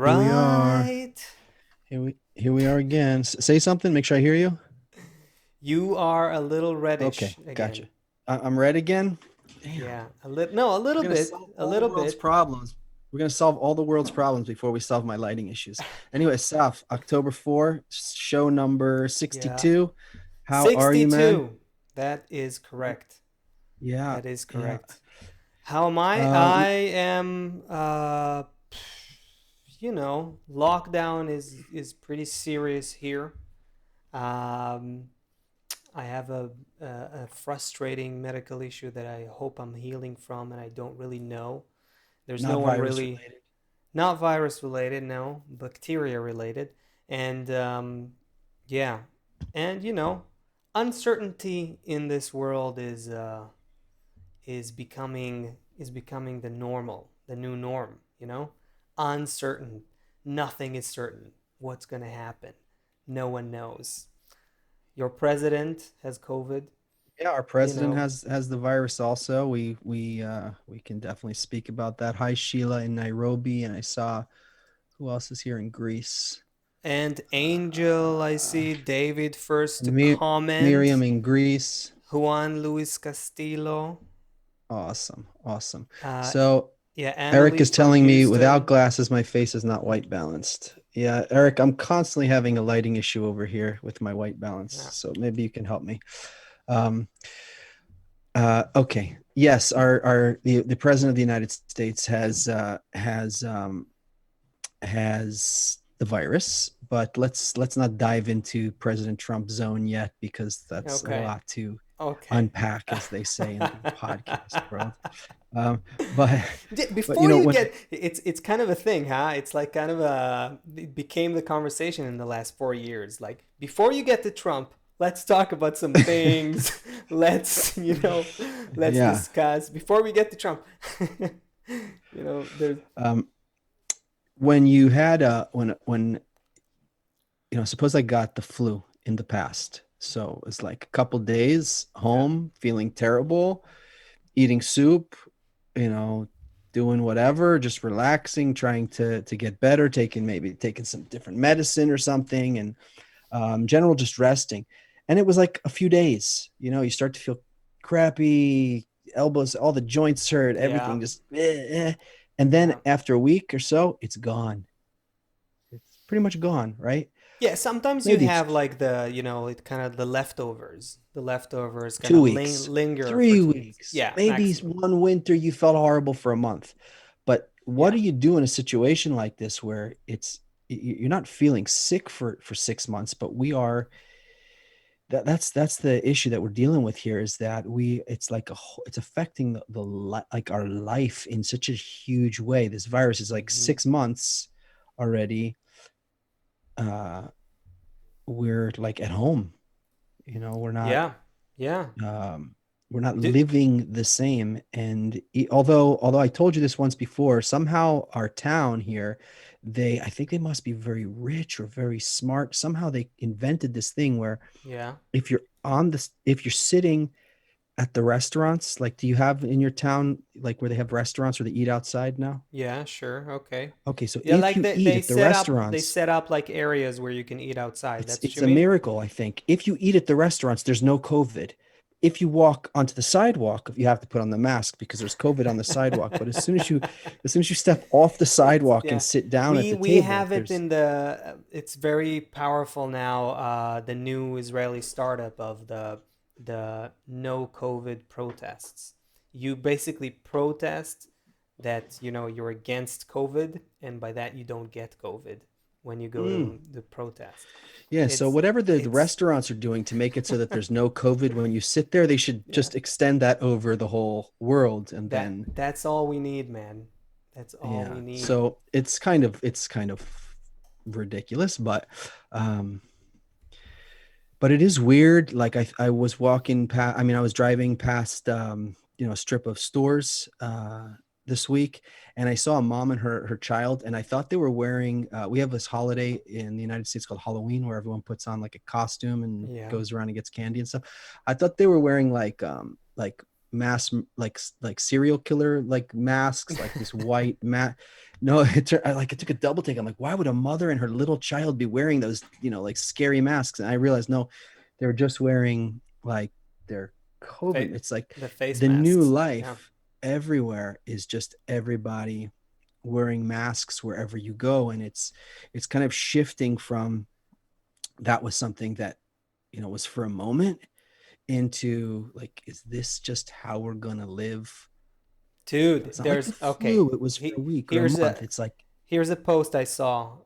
Here we are. right. Here we are again. Say something. Make sure I hear you. You are a little Okay, reddish gotcha. again. I'm red again. Damn. Yeah, a little. No, a We're little gonna bit. solve A all the little world's bit. problems. We're gonna solve all the world's problems before we solve my lighting issues. Anyway, Saf, October 4, show number Yeah. 62. How are you, man? 62. That is correct. Yeah, That is yeah. correct. How am I? Uh, I am lockdown is pretty serious here. Um I have a frustrating medical issue that I hope I'm healing from, and I don't really know. There's no Not one virus really, related. not virus related, no, bacteria related. And yeah, and uncertainty in this world is becoming the normal, the new norm. Uncertain. Nothing is certain. What's gonna happen? No one knows. Your president has COVID. Yeah, our You president know, has the virus also. We can definitely speak about that. Hi, Sheila in Nairobi, and I saw who else is here in Greece. and Angel, I Uh, see David first to Mir- Miriam comment. in Greece. Juan Luis Castillo. Awesome, awesome. Uh, So yeah, Eric Annalie is from telling me without Houston. glasses, my face is not white balanced. Yeah, Eric, I'm constantly having a lighting issue over here with my white balance. Yeah. So maybe you can help me. Um, okay. Yes, the president of the United States has the virus, but let's not dive into President Trump's zone yet because that's a Okay. lot to Okay. unpack, as they say in the podcast world. Um, but but Before you know you when get, it's kind of a thing, huh? It's like kind of it became the conversation in the last 4 years. Like before you get to Trump, let's talk about some things. let's let's yeah, discuss before we get to Trump. There's um, when you had when suppose I got the flu in the past, so it's like a couple days yeah. home feeling terrible, eating soup, you know, doing whatever, just relaxing, trying to get better, taking some different medicine or something, and general just resting. And it was like a few days, you start to feel crappy, elbows, all the joints hurt, Yeah. everything just, and then Yeah. after a week or so, it's gone. It's pretty much gone, right? Yeah, sometimes you Maybe have it's like it kind of the leftovers. The leftovers kind of 2 weeks, linger for 2 weeks. 3 weeks, Yeah, maybe maximum. one winter you felt horrible for a month. But what Yeah. do you do in a situation like this where you're not feeling sick for 6 months, but we are that's the issue that we're dealing with here is that it's like it's affecting like our life in such a huge way. This virus is like Hmm. 6 months already. Uh, we're like at home, we're not Yeah. Yeah. um, we're not D- living the same. And although I told you this once before, somehow our town here, I think they must be very rich or very smart. Somehow they invented this thing where yeah. if you're sitting at the restaurants, like do you have in your town like where they have restaurants where they eat outside now? Yeah, sure. Okay. Okay, so Yeah, if like you they, eat they at the set up they restaurants, set up like areas where you can eat outside. it's That's what it's you a mean? miracle, I think. If you eat at the restaurants, there's no COVID. If you walk onto the sidewalk, you have to put on the mask because there's COVID on the sidewalk. But as soon as you step off the It's sidewalk and yeah. sit down at We the we table, have it there's in the it's very powerful now, the new Israeli startup of the no COVID protests. You basically protest that you're against COVID, and by that you don't get COVID when you go mm, to the protest. yeah. So It's whatever the it's restaurants are doing to make it so that there's no COVID when you sit there, they should yeah. just extend that over the whole world, and That then that's all we need, man. That's all yeah. we need. So it's kind of ridiculous, um, but it is weird. Like I was walking past, I mean, I was driving past, a strip of stores this week, and I saw a mom and her child, and I thought they were wearing. We have this holiday in the United States called Halloween, where everyone puts on like a costume and Yeah. goes around and gets candy and stuff. I thought they were wearing like like serial killer like masks, like this white mat. No, it took a double take. I'm like, why would a mother and her little child be wearing those, like scary masks? And I realized, no, they were just wearing like their COVID. Fa- It's like the face the new masks. Yeah. life everywhere is just everybody wearing masks wherever you go, and it's kind of shifting from that was something that was for a moment into like, is this just how we're gonna live? Dude, It's not like the there's okay. flu, it was for a week or a Here's month. a It's like, here's a post I saw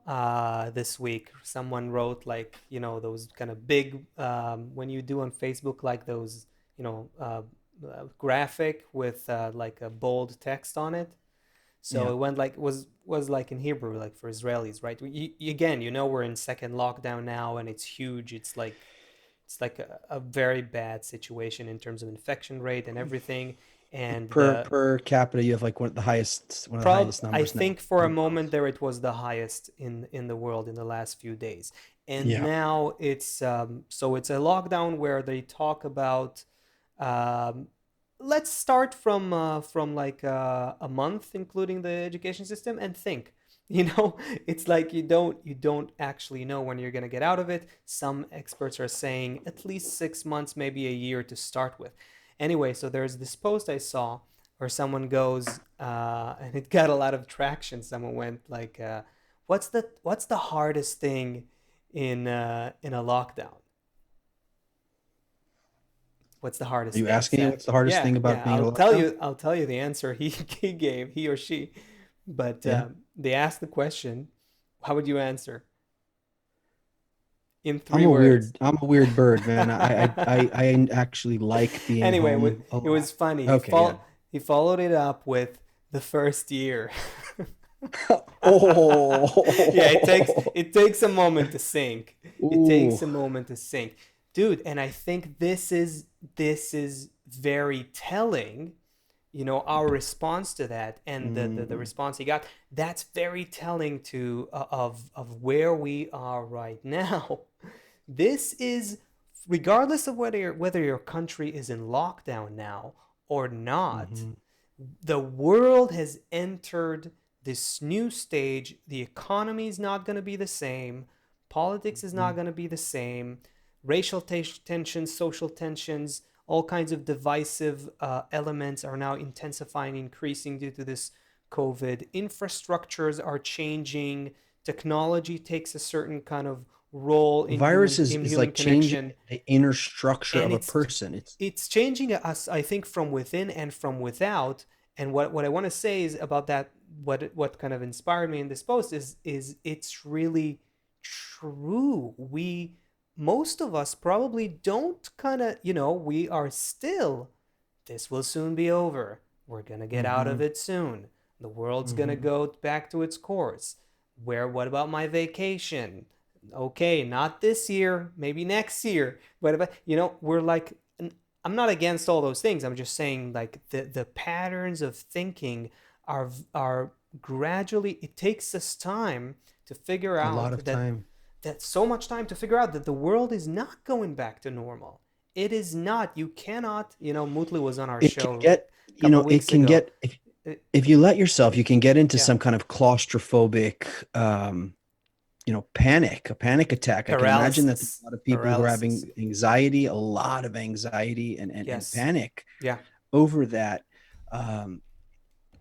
this week. Someone wrote like, those kind of big when you do on Facebook like those, graphic with like a bold text on it. So yeah, it went like was like in Hebrew, like for Israelis, right? Again, we're in second lockdown now, and it's huge. It's like a very bad situation in terms of infection rate and everything. And the per capita, you have like one of the highest I numbers now think for in a the world. moment there it was the highest in the world in the last few days, and Yeah. now it's a lockdown where they talk about. Um, let's start from like a month, including the education system, and think. It's like you don't actually know when you're gonna get out of it. Some experts are saying at least 6 months, maybe a year to start with. Anyway, so there's this post I saw where someone goes, and it got a lot of traction. Someone went like, "What's the hardest thing in a lockdown? What's the Are hardest you thing, asking me Seth?" what's the hardest Yeah, thing about yeah. being in I'll a tell lockdown? you. I'll tell you the answer he gave, he or she. But Yeah. they asked the question, "How would you answer in I'm three a words?" weird I'm a weird bird, man. I actually like being Anyway, home a it lot. was funny. Okay, yeah. He followed it up with the first year. Yeah, Oh. it takes a moment to sink. It Ooh. takes a moment to sink, dude. And I think this is very telling. Our response to that, and the Mm. response he got. That's very telling to of where we are right now. This is regardless of whether your country is in lockdown now or not. Hmm. The world has entered this new stage. The economy is not going to be the same. Politics is not Hmm. going to be the same. Racial tensions, social tensions, all kinds of divisive elements are now intensifying, increasing due to this COVID. Infrastructures are changing. Technology takes a certain kind of role in Virus human is in is human like changing connection, the inner structure and of a it's person. It's it's changing us, I think, from within and from without. And what I want to say is about that, what kind of inspired me in this post is it's really true. We Most of us probably don't kind of, we are still, this will soon be over, we're gonna get out of hmm it soon, the world's gonna hmm go back to its course. What about my vacation? Okay, not this year, maybe next year. What about, we're like, I'm not against all those things. I'm just saying like the patterns of thinking are gradually, it takes us time to figure a lot out of that time. so much time to figure out that the world is not going back to normal. It is not. You cannot, Mutlu was on our It can show get, a couple of it weeks can ago. get if you let yourself, you can get into Yeah. some kind of claustrophobic, panic, a panic attack. I can imagine that there's Paralysis. a lot of people who are Paralysis. having anxiety, a lot of anxiety and Yes. panic Yeah. over that. Um,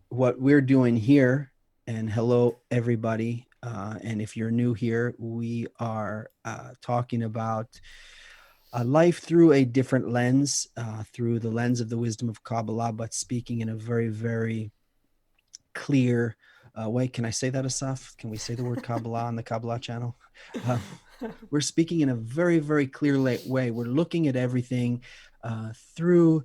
what we're doing here, and hello, everybody. And if you're new here, we are talking about life through a different lens, through the lens of the wisdom of Kabbalah, but speaking in a very, very clear way. Can I say that, Asaf? Can we say the word Kabbalah on the Kabbalah channel? Uh, we're speaking in a very, very clear way. We're looking at everything through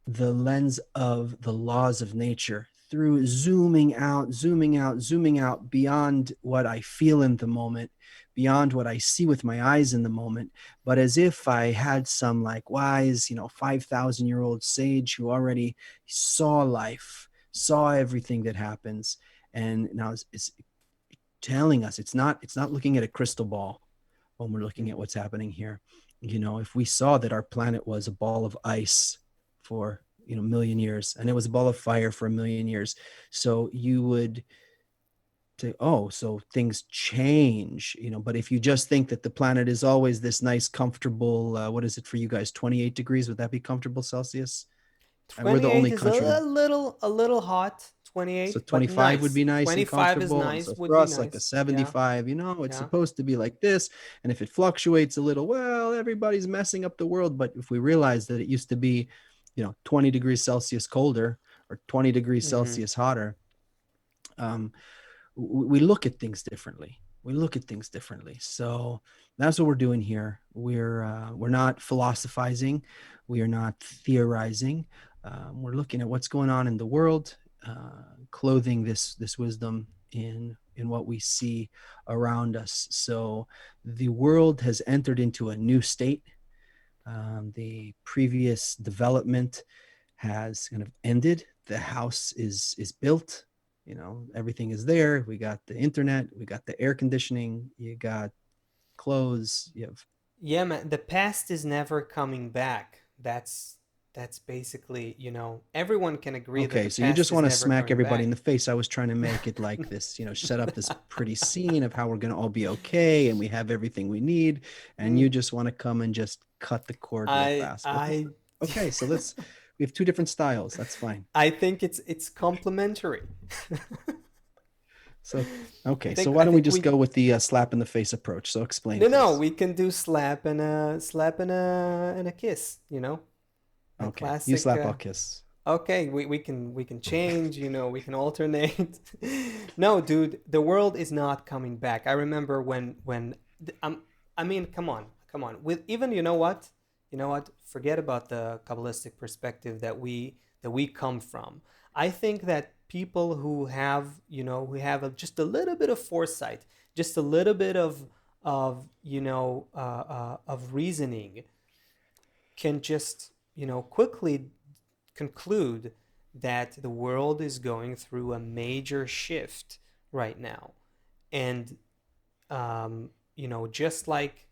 the lens of the laws of nature, through zooming out, zooming out, zooming out beyond what I feel in the moment, beyond what I see with my eyes in the moment, but as if I had some like wise, 5,000-year-old sage who already saw life, saw everything that happens. And now it's telling us, it's not looking at a crystal ball when we're looking at what's happening here. If we saw that our planet was a ball of ice for million years, and it was a ball of fire for a million years. So you would say, oh, so things change, but if you just think that the planet is always this nice, comfortable, what is it for you guys, 28 degrees, would that be comfortable Celsius? And we're the 28 only is country. a little hot, So 28, but 25 would nice. be nice and 25 is comfortable. And nice, so would for be us, like a nice. Yeah. 75, it's Yeah. supposed to be like this. And if it fluctuates a little, well, everybody's messing up the world. But if we realize that it used to be, 20 degrees Celsius colder or 20 degrees Mhm. Celsius hotter, um, we look at things differently. We look at things differently. So that's what we're doing here. We're not philosophizing. We are not theorizing. We're looking at what's going on in the world, clothing this wisdom in what we see around us. So the world has entered into a new state. The previous development has kind of ended. The house is built. Everything is there. We got the internet. We got the air conditioning. You got clothes. You have Yeah, man, the past is never coming back. That's basically, everyone can agree that okay. the So you past just is want to never smack coming everybody in back. the face. I was trying to make it like this. Set up this pretty scene of how we're going to all be okay and we have everything we need. And Mm, you just want to come and just cut the cord real I fast. But I okay. So we have two different styles. That's fine. I think it's complementary. So okay, I so think why I don't we think just we go with the slap in the face approach? So explain, no, please. we can do slap and a kiss, a Okay, you classic. slap, I'll kiss. Okay, we can change, we can alternate. No, dude, the world is not coming back. I remember when I mean, come on. With even you know what? Forget about the Kabbalistic perspective that we come from. I think that people who have just a little bit of foresight, just a little bit of reasoning, can just quickly conclude that the world is going through a major shift right now, and just like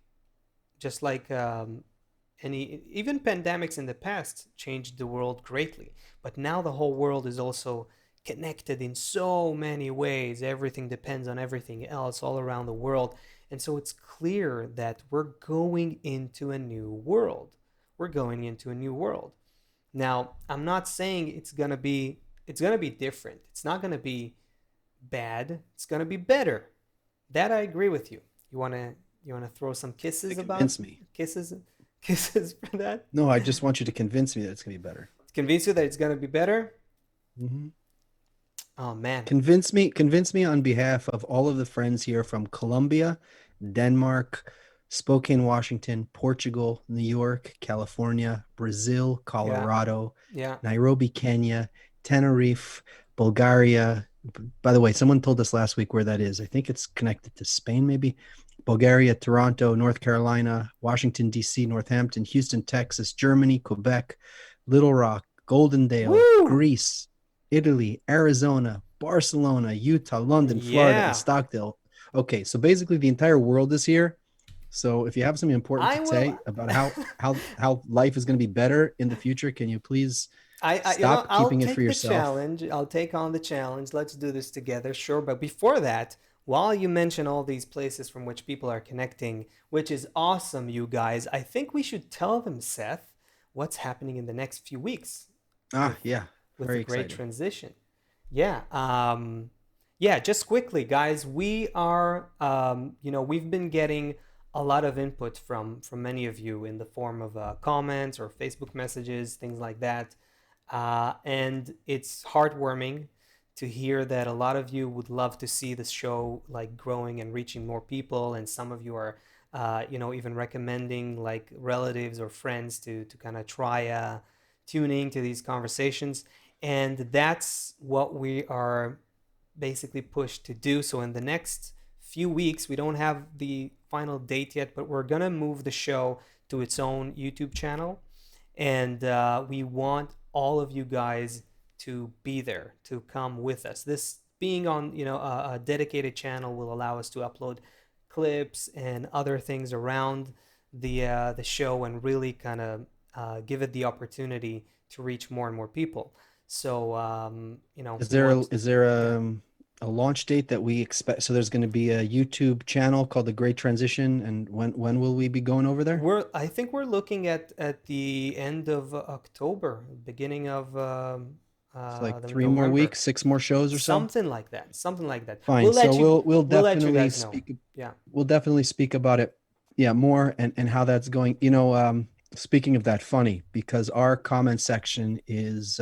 any even pandemics in the past changed the world greatly, but now the whole world is also connected in so many ways. Everything depends on everything else all around the world, and so it's clear that we're going into a new world. We're going into a new world. Now, I'm not saying it's gonna be different. It's not gonna be bad. It's gonna be better. That I agree with you. You wanna throw some To kisses about convince me. kisses kisses for that? No, I just want you to convince me that it's gonna be better. To convince you that it's gonna be better? Hmm. Oh man. Convince me on behalf of all of the friends here from Colombia, Denmark, Spokane, Washington, Portugal, New York, California, Brazil, Yeah. Colorado, Yeah. Nairobi, Kenya, Tenerife, Bulgaria. By the way, someone told us last week where that is. I think it's connected to Spain, maybe. Bulgaria, Toronto, North Carolina, Washington, D.C., Northampton, Houston, Texas, Germany, Quebec, Little Rock, Goldendale, Woo! Greece, Italy, Arizona, Barcelona, Utah, London, Florida, and Yeah. Stockdale. Okay, so basically the entire world is here. So if you have something important I to will say about how life is going to be better in the future, can you please stop I'll keeping it for take the yourself? challenge. I'll take on the challenge. Let's do this together, sure. But before that, while you mention all these places from which people are connecting, which is awesome, you guys, I think we should tell them, Seth, what's happening in the next few weeks Ah, with yeah, with the very great exciting. transition. Yeah. Yeah, just quickly, guys, we've been getting a lot of input from many of you in the form of comments or Facebook messages, things like that. And it's heartwarming to hear that a lot of you would love to see the show like growing and reaching more people, and some of you are, even recommending like relatives or friends to kind of try tuning to these conversations, and that's what we are basically pushed to do. So in the next few weeks, we don't have the final date yet, but we're gonna move the show to its own YouTube channel, and we want all of you guys to be there, to come with us. This being on a dedicated channel will allow us to upload clips and other things around the show, and really kind of give it the opportunity to reach more and more people. So Is we there want, yeah. a launch date that we expect? So there's going to be a YouTube channel called The Great Transition, and when will we be going over there? I think we're looking at the end of October, beginning It's like the 3 more weeks, November, 6 more shows or so. something like that. Something like that. Fine. So We'll let you guys know. Yeah. we'll definitely speak about it, yeah, more, and how that's going. Speaking of that, funny, because our comment section is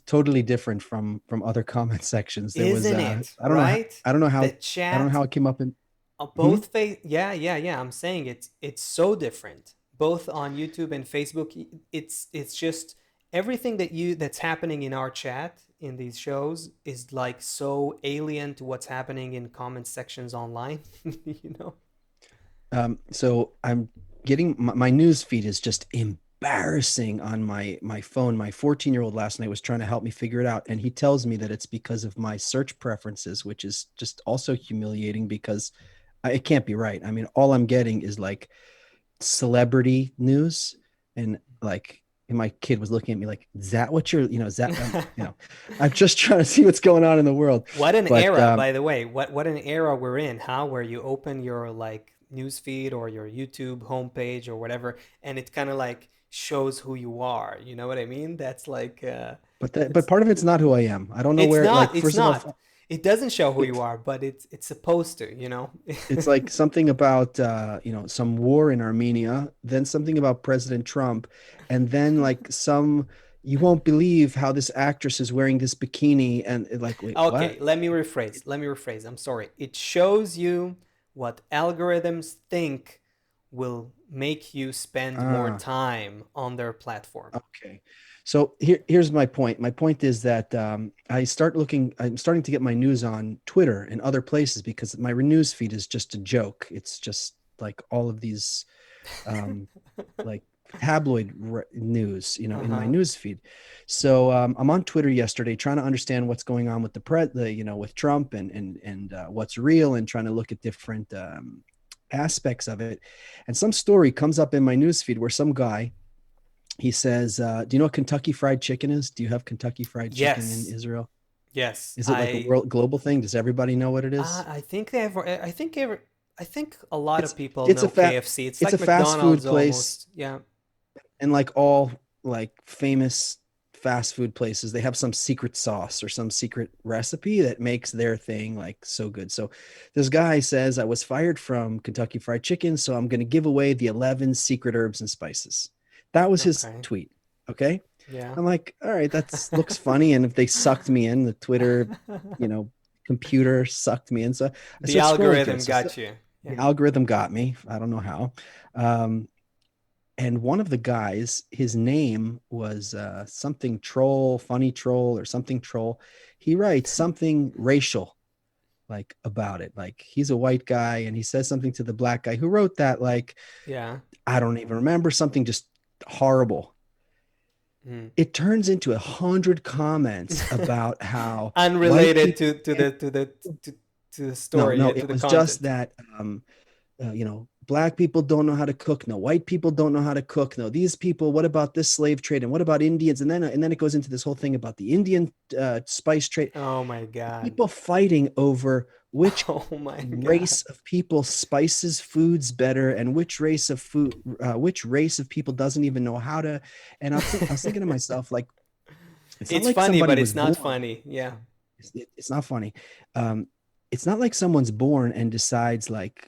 totally different from other comment sections. There was Isn't it, I don't know how, right? I don't know The how I don't know chat, how it came up in. Hmm? both face, yeah. I'm saying it's so different. Both on YouTube and Facebook, it's just everything that's happening in our chat in these shows is like so alien to what's happening in comment sections online. you know? So I'm getting my news feed is just embarrassing on my phone. My 14-year-old last night was trying to help me figure it out, and he tells me that it's because of my search preferences, which is just also humiliating because it can't be right. I mean, all I'm getting is like celebrity news, and like, and my kid was looking at me like, is that what you're, is that, I'm just trying to see what's going on in the world. What an But era, by the way. What an era we're in, huh? Where you open your like news feed or your YouTube homepage or whatever, and it kind of like shows who you are. You know what I mean? That's like but it's part of it's not who I am. I don't know it's where, not like, it's first of all, not. It doesn't show who it, you are, but it's supposed to, you know? it's like something about some war in Armenia, then something about President Trump, and then like some, you won't believe how this actress is wearing this bikini, and like, wait, Okay, what? let me rephrase. Let me rephrase. I'm sorry. It shows you what algorithms think will make you spend more Ah, time on their platform. okay. So here's my point. My point is that I'm starting to get my news on Twitter and other places because my news feed is just a joke. It's just like all of these um, like tabloid news, in my Uh-huh. news feed. So I'm on Twitter yesterday trying to understand what's going on with with Trump and what's real, and trying to look at different aspects of it. And some story comes up in my news feed where some guy, he says, "Do you know what Kentucky Fried Chicken is? Do you have Kentucky Fried Chicken in Yes. Israel? Yes. Is it like a world global thing? Does everybody know what it is? I think they have I think a lot of It's people it's know a fat KFC. It's it's a like fast food McDonald's place, almost. Yeah. and like all like famous fast food places, they have some secret sauce or some secret recipe that makes their thing like so good. So this guy says, I was fired from Kentucky Fried Chicken, so I'm going to give away the 11 secret herbs and spices. That was his Okay. tweet. Okay. Yeah. I'm like, all right, that's looks funny. And if they sucked me in, the Twitter, you know, computer sucked me in. So I The started scrolling through it. algorithm So got you. the Yeah. algorithm got me. I don't know how. Um, and one of the guys, his name was something troll, funny troll, or something troll. He writes something racial, like about it. Like he's a white guy, and he says something to the black guy who wrote that. Like, Yeah. I don't even remember, something just horrible. Mm. It turns into 100 comments about how white Unrelated people can't. to the No, story, no, yeah, to it the was just content. that black people don't know how to cook. No, white people don't know how to cook. No, these people. What about this slave trade? And what about Indians? And then it goes into this whole thing about the Indian spice trade. Oh my god. People fighting over which Oh my god. race of people spices foods better, and which race of people doesn't even know how to. And I was thinking to myself, like, it's not It's like funny, somebody but was it's not born. funny. Yeah. It's not funny. Um, it's not like someone's born and decides like,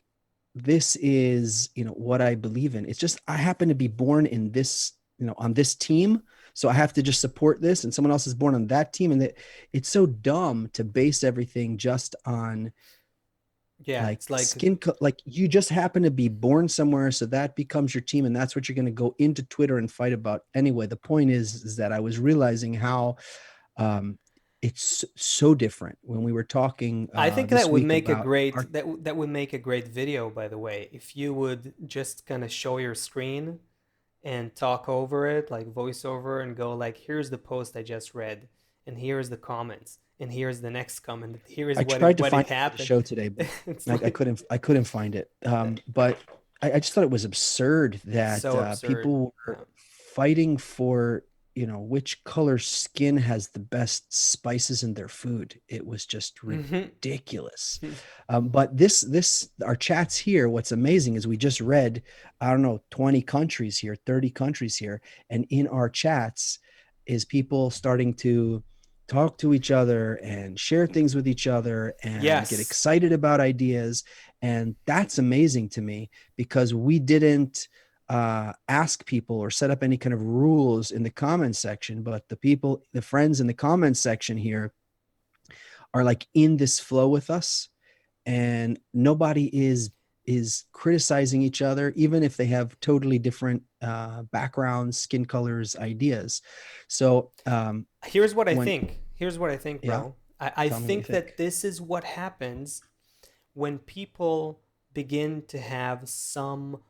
this is what I believe in. It's just I happen to be born in this, on this team, so I have to just support this, and someone else is born on that team, and it's so dumb to base everything just on Yeah, like it's like like you just happen to be born somewhere, so that becomes your team, and that's what you're going to go into Twitter and fight about anyway. The point is that I was realizing how um, it's so different when we were talking I think this that would week make a about our. great that would make a great video, by the way, if you would just kind of show your screen and talk over it, like voiceover, and go like, here's the post I just read, and here's the comments, and here's the next comment, here is I tried to what it find it for the happened. show today, but It's I like couldn't find it. But I just thought it was absurd that so absurd. people were Yeah. fighting for, which color skin has the best spices in their food. It was just Mm-hmm. ridiculous. But this our chats here, what's amazing is we just read, I don't know, 20 countries here, 30 countries here, and in our chats is people starting to talk to each other and share things with each other and get Yes. excited about ideas. And that's amazing to me, because we didn't ask people or set up any kind of rules in the comments section, but the friends in the comments section here are like in this flow with us, and nobody is criticizing each other, even if they have totally different backgrounds, skin colors, ideas. So when Here's what I think, yeah, bro. I tell me what you think that think. this is what happens when people begin to have some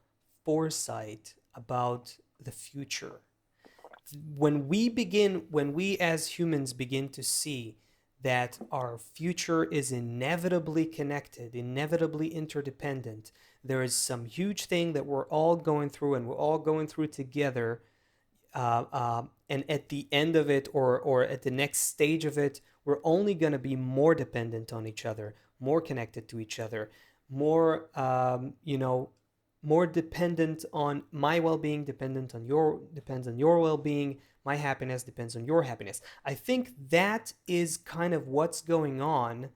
foresight about the future. When we as humans begin to see that our future is inevitably connected, inevitably interdependent, there is some huge thing that we're all going through and we're all going through together, and at the end of it, or at the next stage of it, we're only going to be more dependent on each other, more connected to each other, more more dependent on my well-being, depends on your well-being, my happiness depends on your happiness. I think that is kind of what's going on,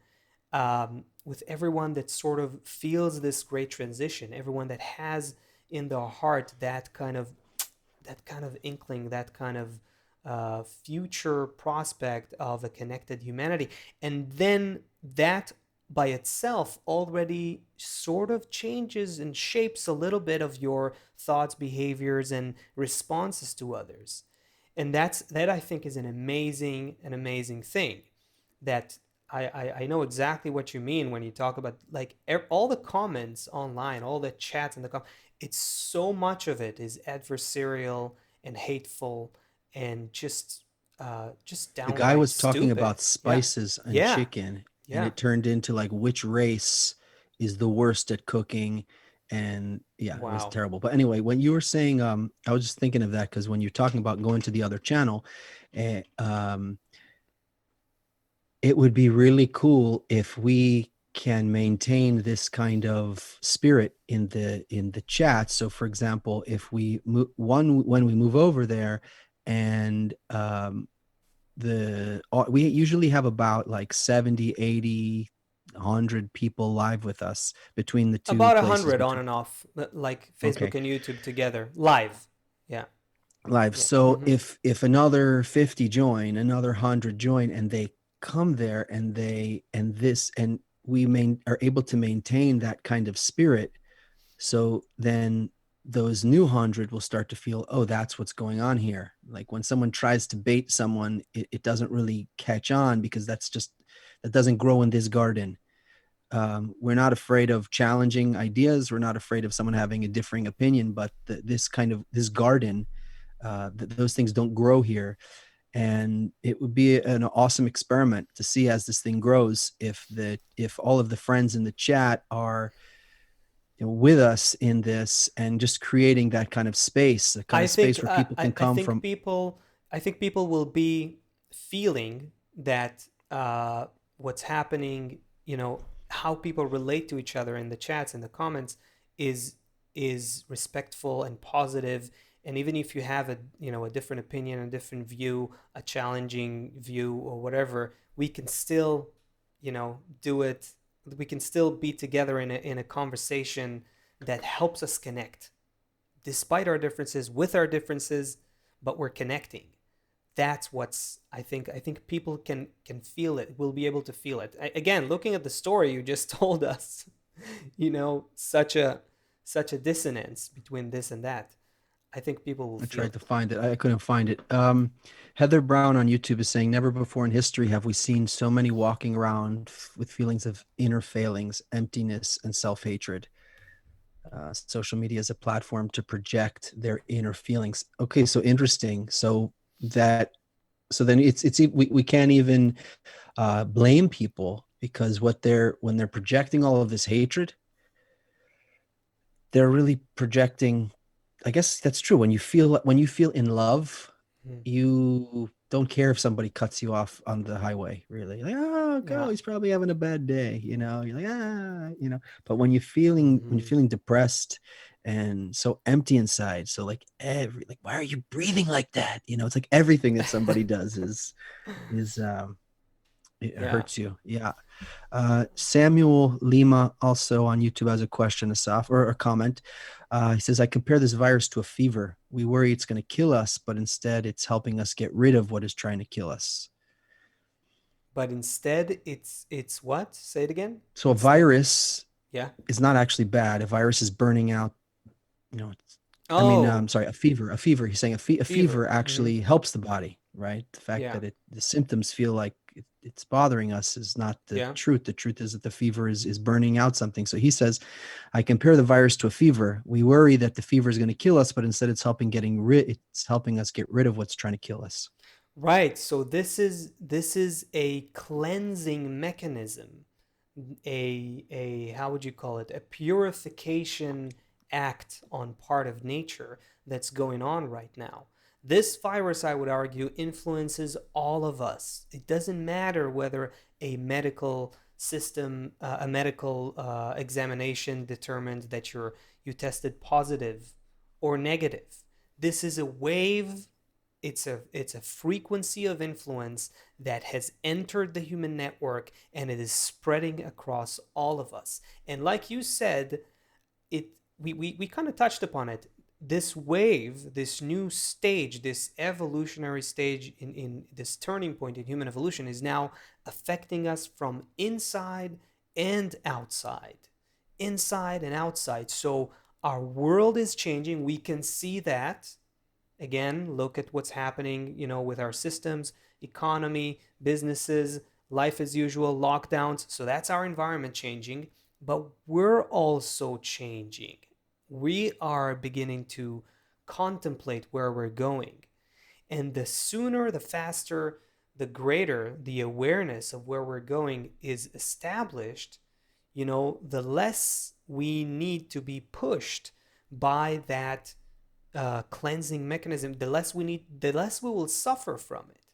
with everyone that sort of feels this great transition, everyone that has in their heart that kind of inkling, that kind of future prospect of a connected humanity. And then that by itself already sort of changes and shapes a little bit of your thoughts, behaviors, and responses to others. And that I think is an amazing thing. That I know exactly what you mean when you talk about like all the comments online, all the chats and it's so much of it is adversarial and hateful and just The guy downright was talking stupid. about Yeah, spices and yeah, chicken, and yeah. it turned into like which race is the worst at cooking. And yeah, it was Wow. terrible. But anyway, when you were saying, I was just thinking of that because when you're talking about going to the other channel, eh, it would be really cool if we can maintain this kind of spirit in the chat. So for example, if we when we move over there, and we usually have about like 70, 80, 100 people live with us between the two About a places. hundred on Between and off, like Okay, Facebook and YouTube together, live. Yeah, live. yeah. So Mm-hmm. if another 50 join, another 100 join, and they come there, and we are able to maintain that kind of spirit. So then those new 100 will start to feel, oh, that's what's going on here. Like when someone tries to bait someone, it doesn't really catch on, because that doesn't grow in this garden. We're not afraid of challenging ideas. We're not afraid of someone having a differing opinion, but this garden, those things don't grow here. And it would be an awesome experiment to see as this thing grows, if all of the friends in the chat are, with us in this, and just creating that kind of space, the kind I of think space where people can come from. I think people will be feeling that what's happening, how people relate to each other in the chats and the comments is is respectful and positive. And even if you have a different opinion, a different view, a challenging view, or whatever, we can still do it. We can still be together in a conversation that helps us connect despite our differences, with our differences, but we're connecting. That's what's I think people can feel it, will be able to feel it. Again, looking at the story you just told us, such a dissonance between this and that. I think people will I feel tried to it. find it. I couldn't find it. Heather Brown on YouTube is saying, never before in history have we seen so many walking around with feelings of inner failings, emptiness, and self-hatred. Social media is a platform to project their inner feelings. Okay, so interesting. So then we can't even blame people, because when they're projecting all of this hatred, they're really projecting. I guess that's true. When you feel in love, Mhm. you don't care if somebody cuts you off on the highway, really. Like, oh, go, Yeah. he's probably having a bad day, you know. You're like, But when you're Hmm. feeling depressed and so empty inside, so like why are you breathing like that? You know, it's like everything that somebody does is it Yeah. hurts you. Yeah. Samuel Lima also on YouTube has a question, Asaf, or a comment. He says, I compare this virus to a fever. We worry it's going to kill us, but instead it's helping us get rid of what is trying to kill us. But instead, it's what? Say it again. So a Instead, virus yeah. is not actually bad. A virus is burning out, you know, Oh, sorry, a fever. He's saying a fever. fever Hmm. actually helps the body, right? The fact Yeah. that the symptoms feel like it's bothering us is not the Yeah. truth. The truth is that the fever is burning out something. So he says, I compare the virus to a fever. We worry that the fever is going to kill us, but instead it's helping us get rid of what's trying to kill us. Right. So this is a cleansing mechanism, a how would you call it? A purification act on part of nature that's going on right now. This virus, I would argue, influences all of us. It doesn't matter whether a medical system, a medical examination determined that you tested positive or negative. This is a wave, it's a frequency of influence that has entered the human network, and it is spreading across all of us. And like you said, it we kind of touched upon it. This wave, this new stage, this evolutionary stage, in this turning point in human evolution, is now affecting us from inside and outside. Inside and outside. So our world is changing. We can see that. Again, look at what's happening, with our systems, economy, businesses, life as usual, lockdowns. So that's our environment changing, but we're also changing. We are beginning to contemplate where we're going. And the sooner, the faster, the greater the awareness of where we're going is established, the less we need to be pushed by that cleansing mechanism, the less we will suffer from it.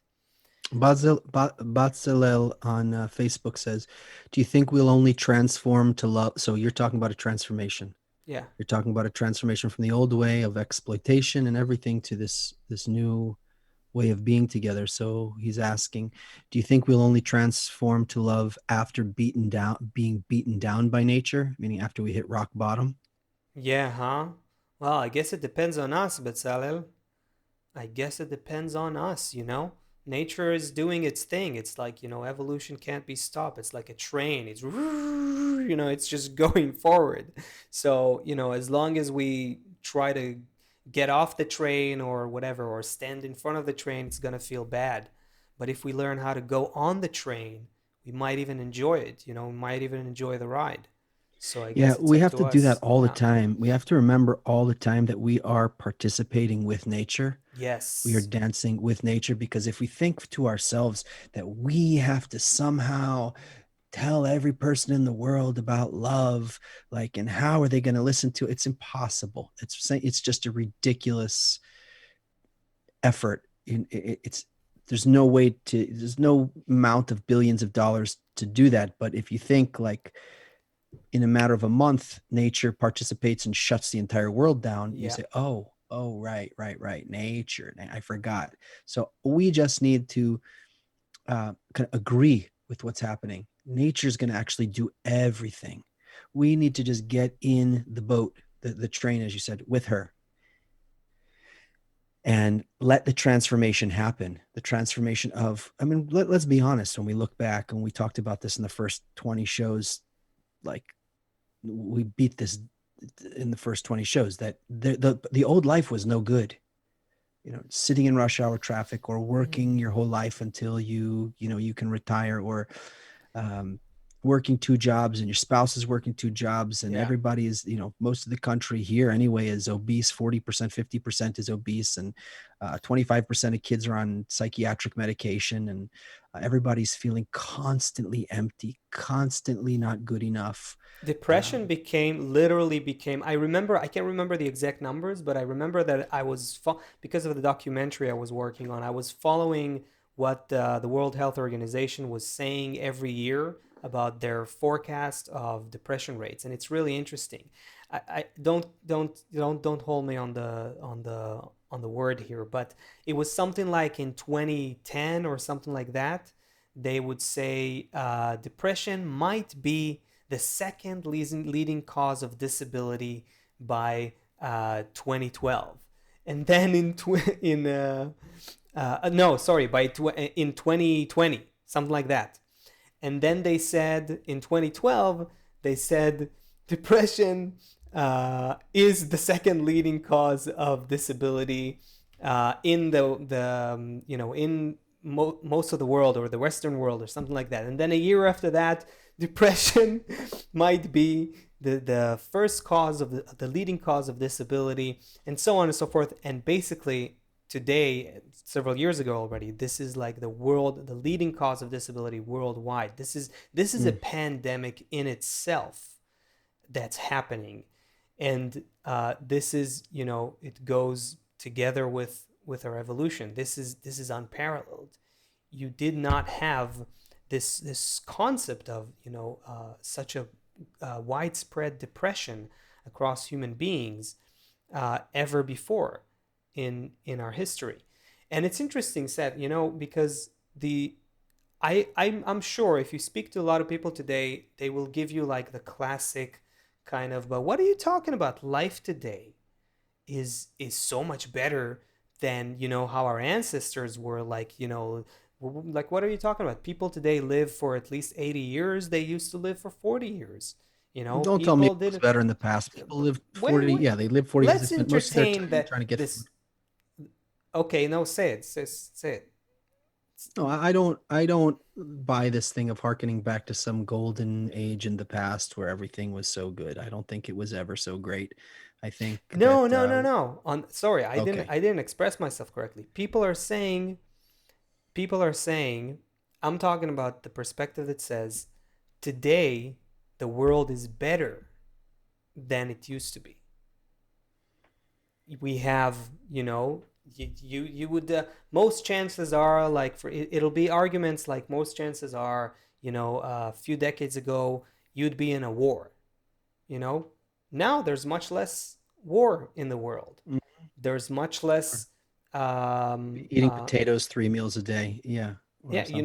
Batzalel on Facebook says, do you think we'll only transform to love? So you're talking about a transformation. Yeah. You're talking about a transformation from the old way of exploitation and everything to this new way of being together. So he's asking, do you think we'll only transform to love after being beaten down by nature, meaning after we hit rock bottom? Yeah, huh? Well, I guess it depends on us, Bezalel. I guess it depends on us. Nature is doing its thing. It's like, evolution can't be stopped. It's like a train. It's just going forward. So, as long as we try to get off the train or whatever, or stand in front of the train, it's going to feel bad. But if we learn how to go on the train, we might even enjoy it. We might even enjoy the ride. So I Yeah, guess it's we up have to to do that us. all the Yeah. time. We have to remember all the time that we are participating with nature. We are Yes. dancing with nature because if we think to ourselves that we have to somehow tell every person in the world about love, like, and how are they going to listen to it? It's impossible. It's just a ridiculous effort. It's there's no amount of billions of dollars to do that. But if you think like in a matter of a month, nature participates and shuts the entire world down, you Yeah. say, oh, right, nature. I forgot. So we just need to kind of agree with what's happening. Nature's going to actually do everything. We need to just get in the boat, the train, as you said, with her and let the transformation happen. The transformation of, I mean, let's be honest. When we look back and we talked about this in the first 20 shows, like we beat this in the first 20 shows that the old life was no good. Sitting in rush hour traffic or working your whole life until you can retire or um, working two jobs and your spouse is working two jobs and Yeah. everybody is, most of the country here anyway is obese. 40%, 50% is obese, and 25% of kids are on psychiatric medication, and everybody's feeling constantly empty, constantly not good enough. Depression um, became literally became, I remember, I can't remember the exact numbers, but I remember that because of the documentary I was working on, I was following what the World Health Organization was saying every year about their forecast of depression rates, and it's really interesting. I don't hold me on the word here, but it was something like in 2010 or something like that. They would say depression might be the second leading cause of disability by 2012, and then in no, sorry, in 2020, something like that. And then they said in 2012, they said depression is the second leading cause of disability in in most of the world, or the Western world, or something like that. And then a year after that, depression might be the first cause of the leading cause of disability, and so on and so forth. And basically, today, several years ago already, this is like the leading cause of disability worldwide. This is a mm, pandemic in itself that's happening, and this is, it goes together with our evolution. This is unparalleled. You did not have this concept of, such a widespread depression across human beings ever before in our history. And it's interesting, Seth, because I'm sure if you speak to a lot of people today, they will give you like the classic kind of, but what are you talking about? Life today is so much better than, how our ancestors were, like, like, what are you talking about? People today live for at least 80 years. They used to live for 40 years. don't tell me it People was did. better in the past. People lived Wait, 40, wait. yeah, they lived 40 years. They Let's spent most of their entertain time that trying to get food. this. Okay, no, say it. Say it. No, I don't buy this thing of hearkening back to some golden age in the past where everything was so good. I don't think it was ever so great. I think No, that no, no, no. Sorry, I didn't. okay. I didn't express myself correctly. People are saying. I'm talking about the perspective that says today the world is better than it used to be. We have, you would, most chances are, like, it'll be arguments like, most chances are, a few decades ago you'd be in a war. you know Now there's much less war in the world. Mm, There's much sure. less um Eating potatoes 3 meals a day, yeah, or yeah, something.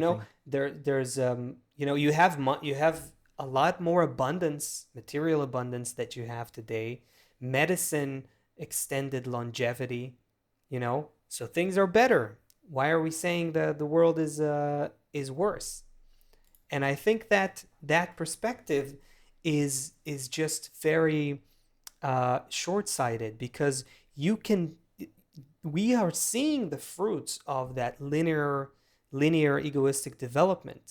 you have a lot more abundance, material abundance, that you have today. Medicine extended longevity, so things are better. Why are we saying the world is worse? And I think that perspective is just very short-sighted, because you can we are seeing the fruits of that linear egoistic development.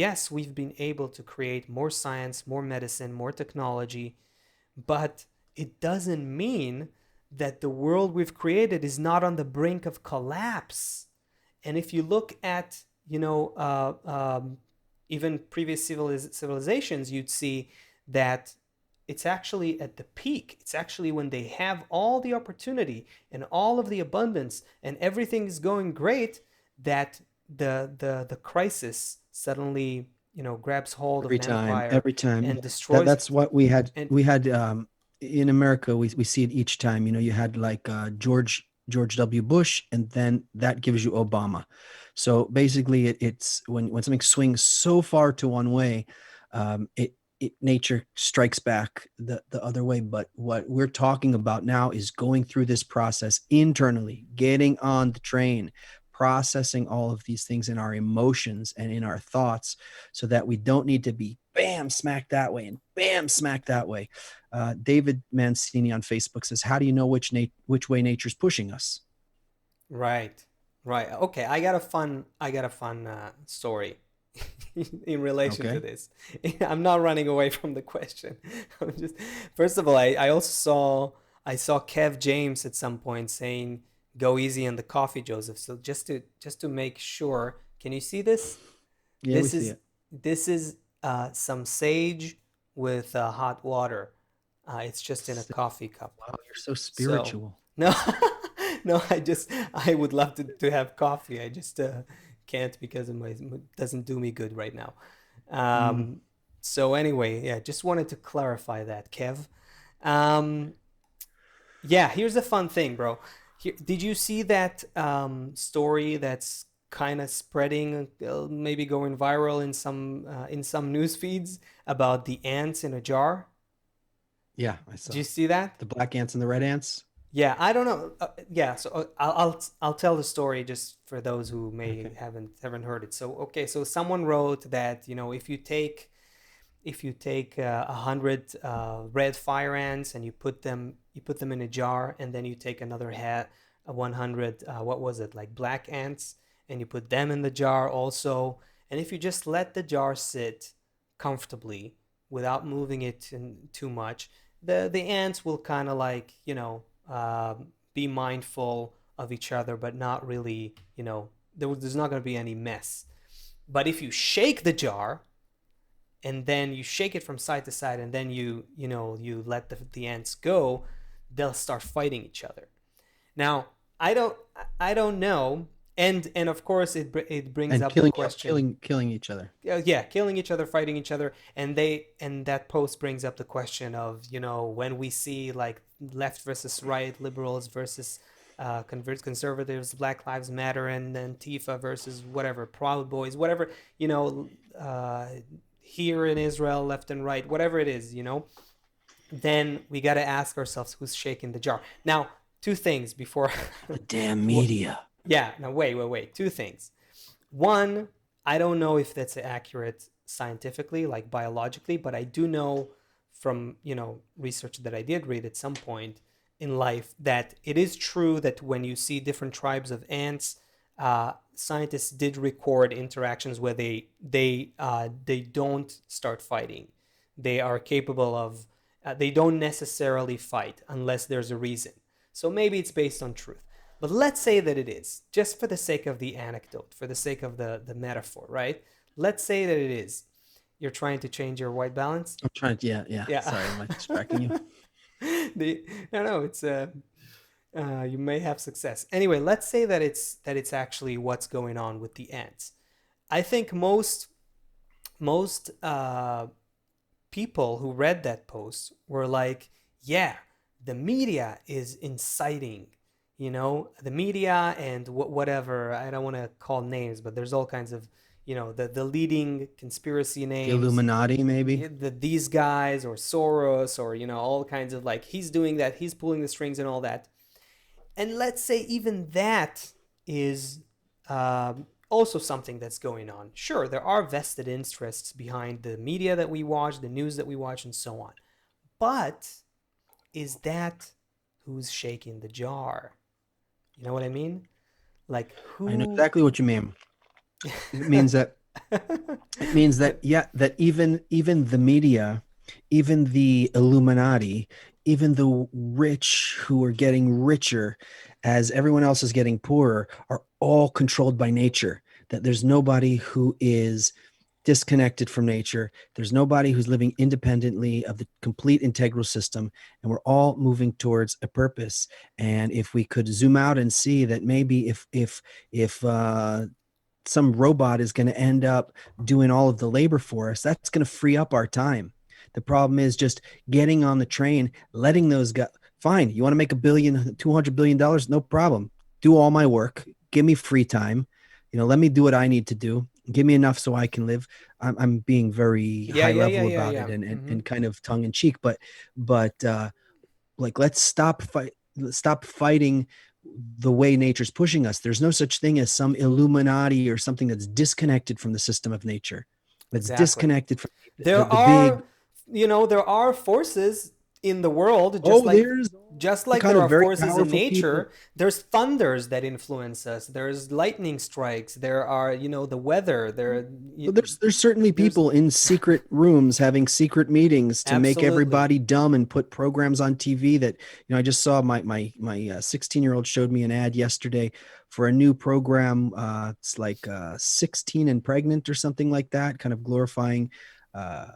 Yes, we've been able to create more science, more medicine, more technology, but it doesn't mean that the world we've created is not on the brink of collapse. And if you look at, even previous civilizations, you'd see that it's actually at the peak. It's actually when they have all the opportunity and all of the abundance and everything is going great, that the crisis suddenly, grabs hold of Every an time, empire every time. and That destroys. that's what we had. And We had in America. We see it each time. You had like George W. Bush, and then that gives you Obama. So basically, it's when something swings so far to one way, nature strikes back the other way. But what we're talking about now is going through this process internally, getting on the train, processing all of these things in our emotions and in our thoughts, so that we don't need to be bam smack that way and bam smack that way. David Mancini on Facebook says, "How do you know which way nature's pushing us?" right, right. Okay, I got a fun story in relation to Okay. this. I'm not running away from the question. I'm just first of all, I also saw Kev James at some point saying go easy on the coffee, Joseph. So just to make sure, can you see this? Yeah, we This see is it. this is some sage with hot water. It's just in a Say, coffee cup. wow, you're so So spiritual. no, no, I would love to have coffee. I just can't because of my it doesn't do me good right now. Mm. Um, so anyway, yeah, just wanted to clarify that, Kev. Um, yeah, here's a fun thing, bro. Here, did you see that story that's kind of spreading, maybe going viral in some news feeds about the ants in a jar? Yeah, I Did saw you see that? the black ants and the red ants. Yeah, I don't know. Yeah, so I'll tell the story just for those who may Okay. haven't heard it. So okay, so someone wrote that if you take 100 red fire ants and you put them in a jar, and then you take another 100 what was it, like black ants, and you put them in the jar also, and if you just let the jar sit comfortably without moving it too much, the ants will kind of like be mindful of each other, but not really, there's not going to be any mess. But if you shake the jar and then you shake it from side to side, and then you let the ants go, they'll start fighting each other. Now, I don't know, and of course it brings And up the question. killing each other. Yeah, killing each other, fighting each other, and that post brings up the question of, when we see like left versus right, liberals versus conservatives, Black Lives Matter, and then Tifa versus whatever, Proud Boys, whatever, you know, uh, here in Israel, left and right, whatever it is, then we got to ask ourselves who's shaking the jar. Now, two things before. The damn media. Yeah, now wait. Two things. One, I don't know if that's accurate scientifically, like biologically, but I do know from, research that I did read at some point in life that it is true that when you see different tribes of ants, scientists did record interactions where they don't start fighting. They are capable of. They don't necessarily fight unless there's a reason. So maybe it's based on truth. But let's say that it is, just for the sake of the anecdote, for the sake of the metaphor, right? Let's say that it is. You're trying to change your white balance? I'm trying to, yeah, yeah. Yeah. Sorry, am I distracting you? No, it's you may have success. Anyway, let's say that it's actually what's going on with the ants. I think most people who read that post were like, yeah, the media is inciting, the media and whatever. I don't want to call names, but there's all kinds of, the leading conspiracy The names, Illuminati, maybe. these guys or Soros or, all kinds of like, he's doing that, he's pulling the strings and all that. And let's say even that is also something that's going on. Sure, there are vested interests behind the media that we watch, the news that we watch, and so on. But is that who's shaking the jar? You know what I mean? Like I know who? exactly what you mean. It means that yeah, that even the media, even the Illuminati, even the rich who are getting richer as everyone else is getting poorer are all controlled by nature. That there's nobody who is disconnected from nature. There's nobody who's living independently of the complete integral system, and we're all moving towards a purpose. And if we could zoom out and see that maybe if some robot is going to end up doing all of the labor for us, that's going to free up our time. The problem is just getting on the train, letting those guys. Fine, you want to make $200 billion? No problem. Do all my work. Give me free time. Let me do what I need to do. Give me enough so I can live. I'm being very Yeah, high yeah, yeah, level yeah, about it yeah. and kind of tongue in cheek, but like let's stop fighting the way nature's pushing us. There's no such thing as some Illuminati or something that's disconnected from the system of nature, that's Exactly. disconnected from There the big. are, there are forces. in the world, Oh, there's just all like kind there of are very forces in powerful people. nature. There's thunders that influence us. There's lightning strikes. There are, the weather. So there's certainly There's people in secret rooms having secret meetings to make absolutely. everybody dumb and put programs on TV that, I just saw my 16-year-old showed me an ad yesterday for a new program. It's like 16 and pregnant or something like that, kind of glorifying uh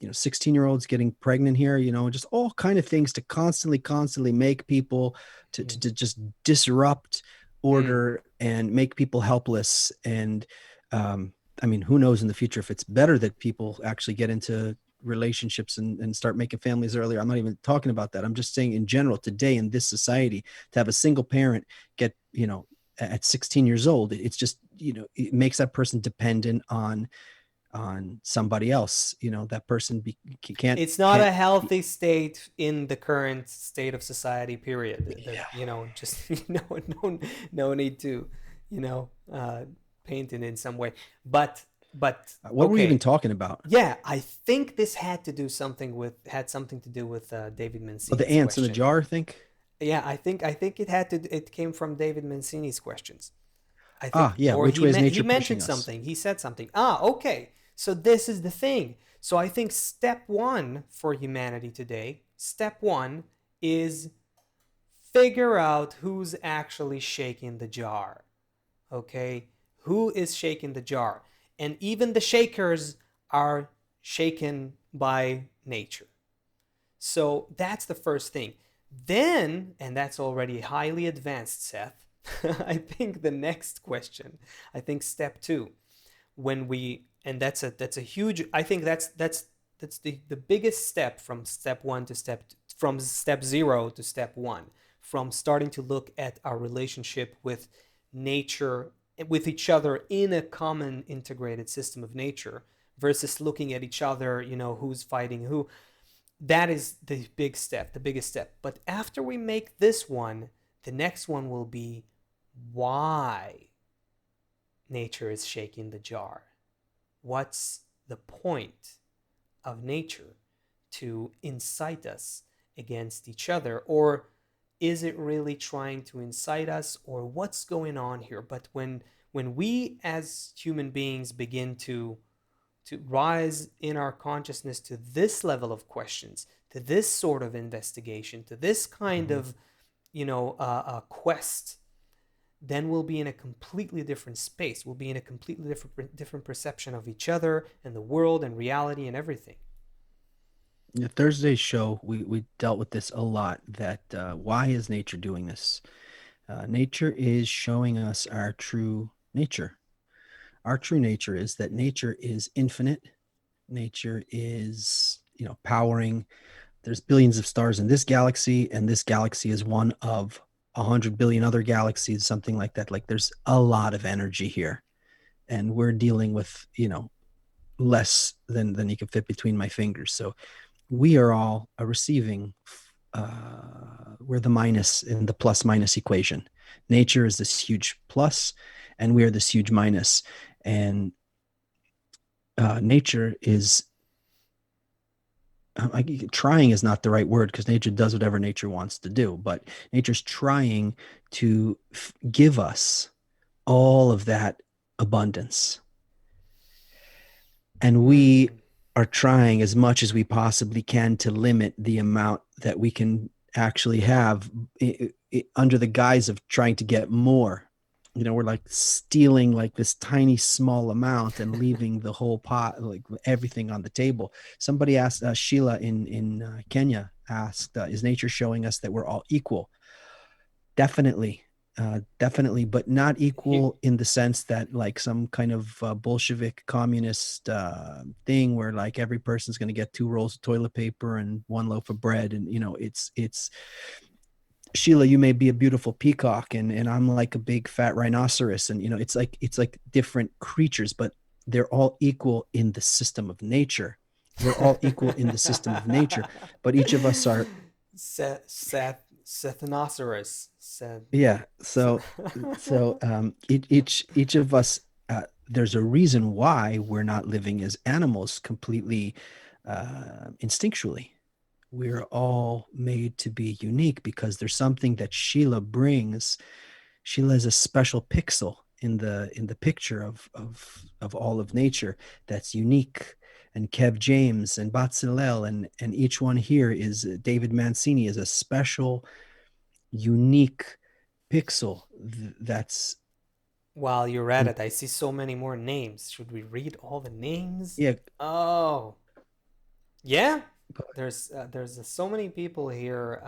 16-year-olds getting pregnant here, just all kind of things to constantly make people Mm, to just disrupt mm. order and make people helpless. And I mean, who knows in the future if it's better that people actually get into relationships and start making families earlier. I'm not even talking about that. I'm just saying in general, today in this society, to have a single parent get, at 16 years old, it's just, it makes that person dependent somebody else. That person can't It's not can't a healthy state in the current state of society. Period. yeah. Just no need to, you know, uh, paint it in some way. But What were we even okay, talking about? yeah, I think this had something to do with David Oh, the Mancini's ants in the question. jar, I think. Yeah, I think it came from David Mancini's questions. I Ah, think, yeah, or which way is he nature mentioned pushing us? something. He said something. Ah, okay. So this is the thing. So I think step one for humanity today, step one is figure out who's actually shaking the jar. Okay, who is shaking the jar? And even the shakers are shaken by nature. So that's the first thing. Then, and that's already highly advanced, Seth, I think the next question, I think step two, when we, and that's a huge, I think that's the biggest step from step one to from step zero to step one, from starting to look at our relationship with nature, with each other in a common integrated system of nature, versus looking at each other, who's fighting who. That is the big step, the biggest step. But after we make this one, the next one will be why nature is shaking the jar. What's the point of nature to incite us against each other? Or is it really trying to incite us? Or what's going on here? But when we as human beings begin to rise in our consciousness to this level of questions, to this sort of investigation, to this kind Mhm. of quest, then we'll be in a completely different space. We'll be in a completely different perception of each other and the world and reality and everything. Yeah, Thursday's show, we dealt with this a lot. That why is nature doing this? Nature is showing us our true nature. Our true nature is that nature is infinite. Nature is, powering. There's billions of stars in this galaxy, and this galaxy is one of 100 billion other galaxies, something like that. Like there's a lot of energy here, and we're dealing with, less than you can fit between my fingers. So we are all a receiving. We're the minus in the plus minus equation. Nature is this huge plus, and we are this huge minus. And nature is trying is not the right word because nature does whatever nature wants to do, but nature's trying to give us all of that abundance. And we Hmm. are trying as much as we possibly can to limit the amount that we can actually have under the guise of trying to get more. We're like stealing like this tiny small amount and leaving the whole pot, like everything on the table. Somebody asked, Sheila in Kenya asked, is nature showing us that we're all equal? Definitely. Definitely, but not He, equal in the sense that like some kind of Bolshevik communist thing where like every person's going to get two rolls of toilet paper and one loaf of bread, and it's Sheila, you may be a beautiful peacock, and I'm like a big fat rhinoceros, and it's like different creatures, but they're all equal in the system of nature. We're all equal in the system of nature, but each of us are. Sethanosaurus said. Yeah. So each of us, there's a reason why we're not living as animals completely instinctually. We're all made to be unique because there's something that Sheila brings. Sheila is a special pixel in the picture of all of nature that's unique. And Kev James and Batzilel and each one here is David Mancini is a special, unique pixel that's While you're at in, it, I see so many more names. Should we read all the names? yeah. Oh, yeah. There's so many people here.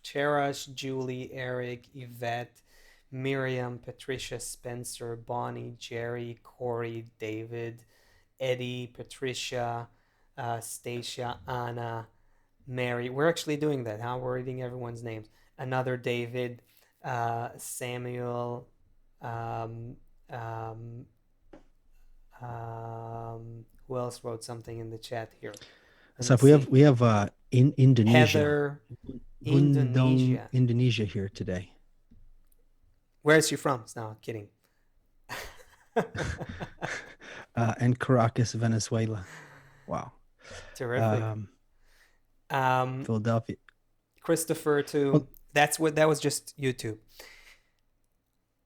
Cherish, Julie, Eric, Yvette, Miriam, Patricia, Spencer, Bonnie, Jerry, Corey, David, Eddie, Patricia, Stacia, Anna, Mary. We're actually doing that. Huh? We're reading everyone's names. Another David, Samuel, um, um, who else wrote something in the chat here? Let So me if we have see. we have in Indonesia, Heather, Bundong, Indonesia. Indonesia here today. Where is she from? No, kidding. And Caracas, Venezuela. Wow. Terrific. Um, Um, Philadelphia. Christopher too. Well, That was just YouTube.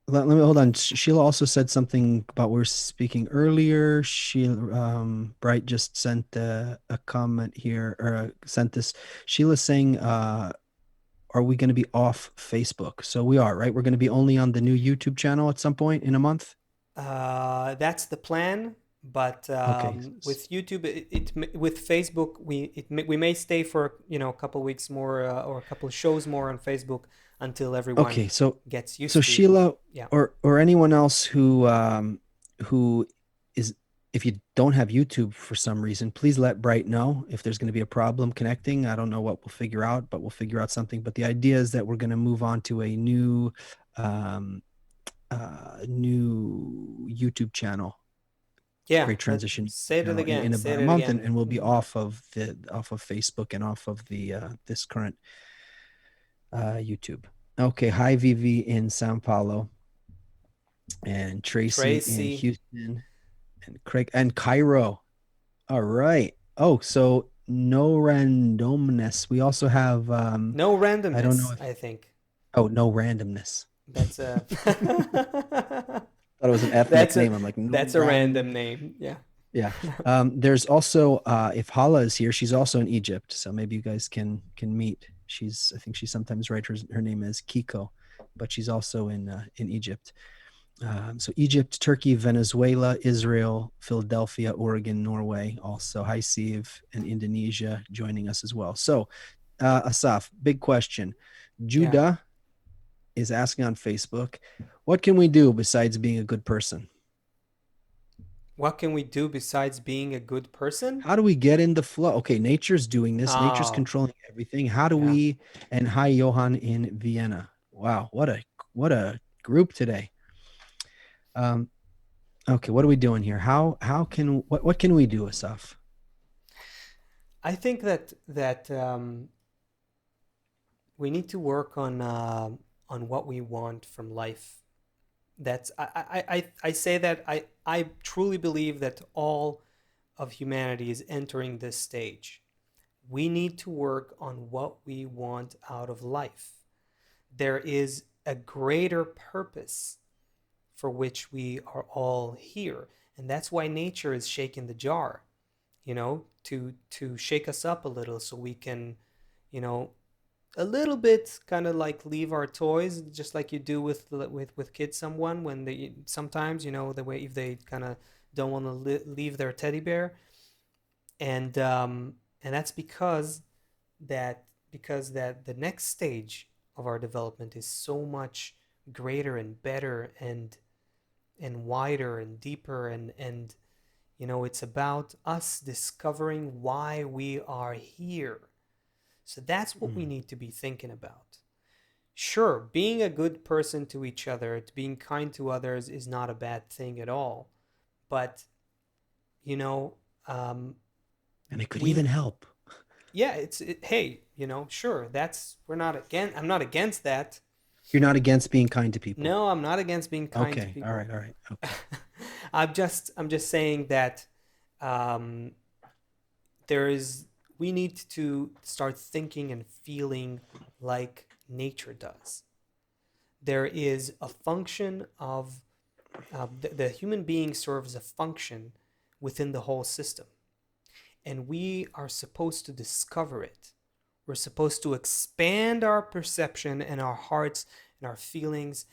let me hold on. Sheila also said something about we were speaking earlier. Sheila Bright just sent a comment here or sent this. Sheila saying, "Are we going to be off Facebook?" So we are, right? We're going to be only on the new YouTube channel at some point in a month. That's the plan, but Okay. with YouTube, with Facebook, we may stay for a couple weeks more or a couple of shows more on Facebook until everyone Okay. gets So used to. Sheila Yeah, or anyone else who is if you don't have YouTube for some reason, please let Bright know if there's going to be a problem connecting. I don't know what we'll figure out, but we'll figure out something. But the idea is that we're going to move on to a um, new YouTube channel. yeah. Great transition Say it channel again. in Say about a it month, and, again. and we'll be off of Facebook and off of the this current YouTube. Okay, hi Vivi in Sao Paulo, and Tracy in Tracy, Houston, and Craig and Cairo. All right. Oh, so no randomness. We also have no I don't know randomness. if I think oh no randomness. that's a Thought it was an ethnic that's a name. I'm like, no that's a random random. name. Yeah. Yeah. There's also if Hala is here, she's also in Egypt. So maybe you guys can meet. I think she sometimes writes her name is Kiko, but she's also in Egypt. So Egypt, Turkey, Venezuela, Israel, Philadelphia, Oregon, Norway, also hi Steve, and Indonesia joining us as well. So Asaf, big question. Yeah. Judah is asking on Facebook, what can we do besides being a good person? What can we do besides being a good person? How do we get in the flow? Okay, nature's doing this. Nature's Oh, controlling everything. How do yeah. we? And hi, Johan in Vienna. Wow, what a group today. Um, okay, what are we doing here? How can what can we do, Asaf? I think that we need to work on what we want from life. That's I say that I truly believe that all of humanity is entering this stage. We need to work on what we want out of life. There is a greater purpose for which we are all here, and that's why nature is shaking the jar, to shake us up a little so we can, you know, a little bit kind of like leave our toys, just like you do with kids, someone when they sometimes, the way if they kind of don't want to leave their teddy bear, and that's because that the next stage of our development is so much greater and better and wider and deeper, and it's about us discovering why we are here. So that's what we Mm, need to be thinking about. Sure, being a good person to each other, to being kind to others is not a bad thing at all. But, you know, um, and it could we, even help. yeah, hey, sure, I'm not against that. You're not against being kind to people. No, I'm not against being kind to Okay, people. all right, okay. I'm just saying that um, there is We need to start thinking and feeling like nature does. There is a function of the human being serves a function within the whole system, and we are supposed to discover it. We're supposed to expand our perception and our hearts and our feelings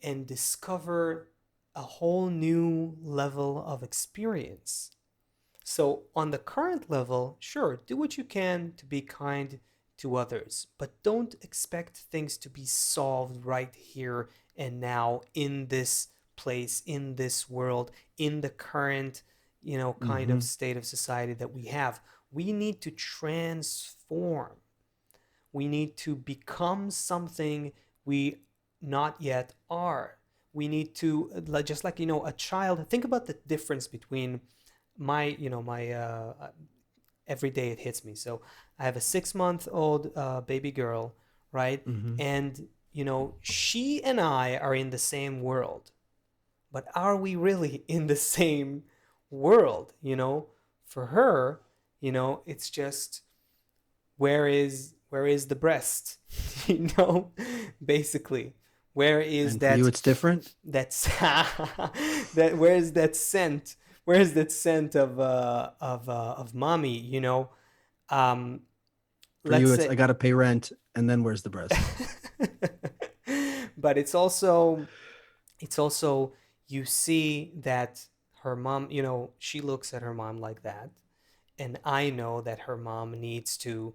and discover a whole new level of experience. So, on the current level, sure, do what you can to be kind to others, but don't expect things to be solved right here and now in this place, in this world, in the current, kind of Hmm. state of society that we have. We need to transform. We need to become something we not yet are. We need to, just like, a child, think about the difference between my every day it hits me. So I have a 6 month old baby girl, right? Hmm. And she and I are in the same world, but are we really in the same world? For her, it's just, where is the breast? you know Basically, where is And for you, that it's different. that's that where is that scent, of mommy? um For let's you, it's say. I got to pay rent, and then where's the breast? But it's also you see that her mom, she looks at her mom like that, and I know that her mom needs to,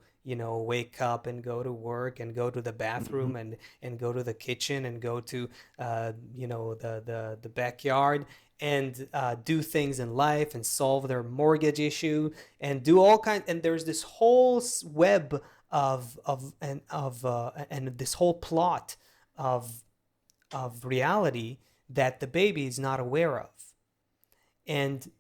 wake up and go to work and go to the Hmm. bathroom and go to the kitchen and go to, the backyard and do things in life and solve their mortgage issue and do all kinds. And there's this whole web and this whole plot of reality that the baby is not aware of. And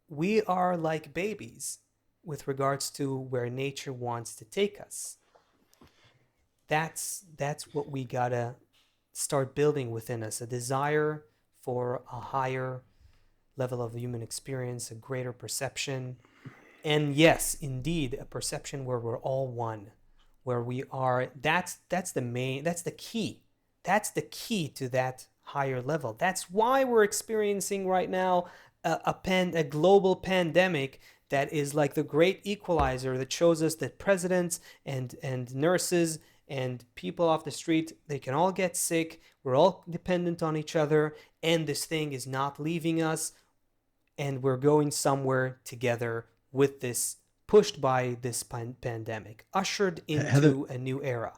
we are like babies with regards to where nature wants to take us. That's what we gotta start building within us, a desire for a higher level of human experience, a greater perception, and yes, indeed, a perception where we're all one, where we are. That's the key to that higher level. That's why we're experiencing right now a global pandemic that is like the great equalizer that shows us that presidents and nurses and people off the street, they can all get sick. We're all dependent on each other, and this thing is not leaving us, and we're going somewhere together with this, pushed by this pandemic, ushered Heather into a new era.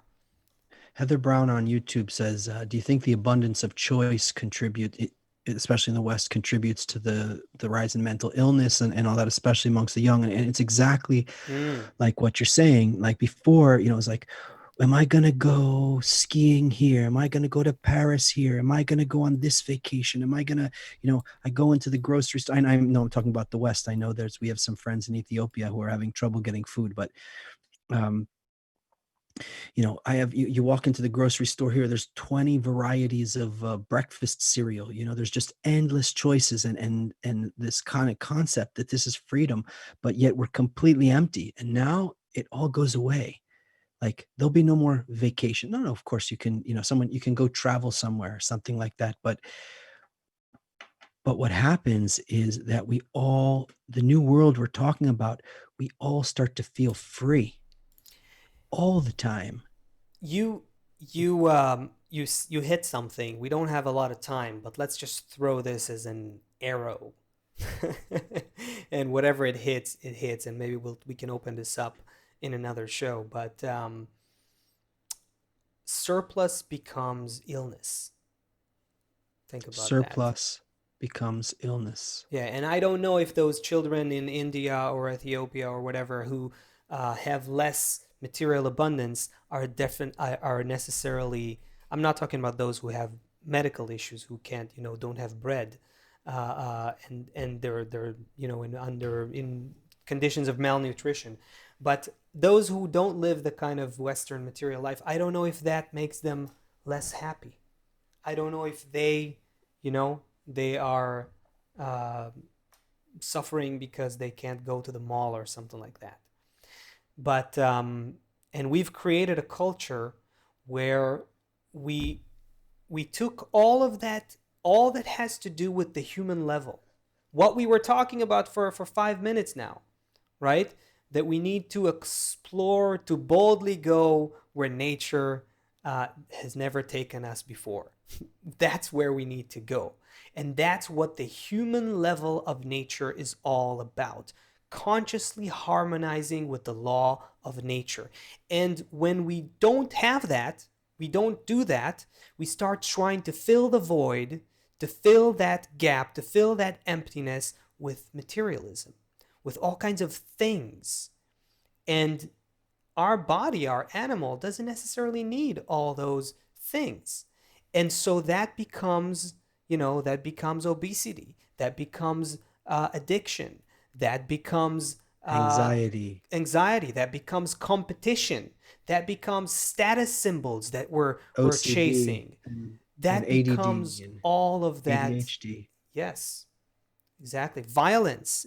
Heather Brown on YouTube says, "Do you think the abundance of choice especially in the West, contributes to the rise in mental illness and all that, especially amongst the young?" And it's exactly Mm. like what you're saying. Like before, it's like, am I gonna go skiing here? Am I gonna go to Paris here? Am I gonna go on this vacation? Am I gonna, I go into the grocery store. And I know I'm talking about the West. I know we have some friends in Ethiopia who are having trouble getting food, but um, you walk into the grocery store here, there's 20 varieties of breakfast cereal. There's just endless choices, and this kind of concept that this is freedom, but yet we're completely empty. And now it all goes away. Like there'll be no more vacation. No, of course you can, you can go travel somewhere, something like that. But what happens is that the new world we're talking about, we all start to feel free all the time. You hit something. We don't have a lot of time, but let's just throw this as an arrow. And whatever it hits, it hits, and maybe we can open this up in another show. But surplus becomes illness. Think about that. Surplus becomes illness. Yeah, and I don't know if those children in India or Ethiopia or whatever who have less material abundance are necessarily. I'm not talking about those who have medical issues, who can't, don't have bread, and they're in conditions of malnutrition. But those who don't live the kind of Western material life, I don't know if that makes them less happy. I don't know if they are uh, suffering because they can't go to the mall or something like that. But and we've created a culture where we we took all that has to do with the human level, what we were talking about for 5 minutes now, right? That we need to explore, to boldly go where nature has never taken us before. That's where we need to go. And that's what the human level of nature is all about, consciously harmonizing with the law of nature. And when we don't have that, we don't do that, we start trying to fill the void, to fill that gap, to fill that emptiness with materialism, with all kinds of things. And our body, our animal, doesn't necessarily need all those things. And so that becomes, that becomes obesity, that becomes addiction, that becomes Anxiety, anxiety, that becomes competition, that becomes status symbols that we're OCD, chasing, and that ADD becomes and all of that. ADHD. Yes, exactly. Violence,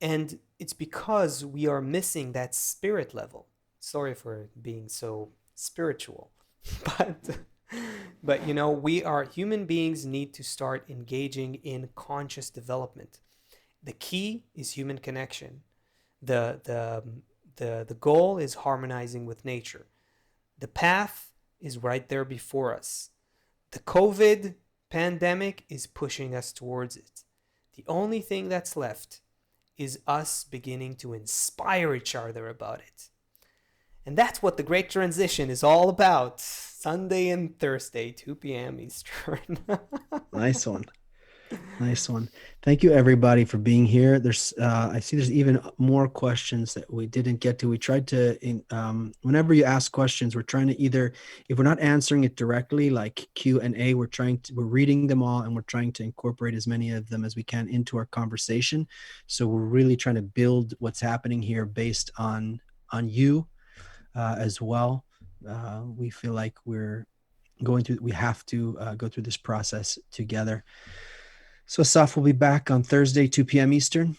and it's because we are missing that spirit level. Sorry for being so spiritual, but we are human beings need to start engaging in conscious development. The key is human connection. The goal is harmonizing with nature. The path is right there before us. The COVID pandemic is pushing us towards it. The only thing that's left is us beginning to inspire each other about it. And that's what the Great Transition is all about. Sunday and Thursday, 2 p.m. Eastern. Nice one. Nice one. Thank you everybody for being here. I see there's even more questions that we didn't get to. We tried to, whenever you ask questions, we're trying to either, if we're not answering it directly, like Q&A, we're reading them all and we're trying to incorporate as many of them as we can into our conversation. So we're really trying to build what's happening here based on you as well. We feel like we have to go through this process together. So Asaf will be back on Thursday, 2 p.m. Eastern.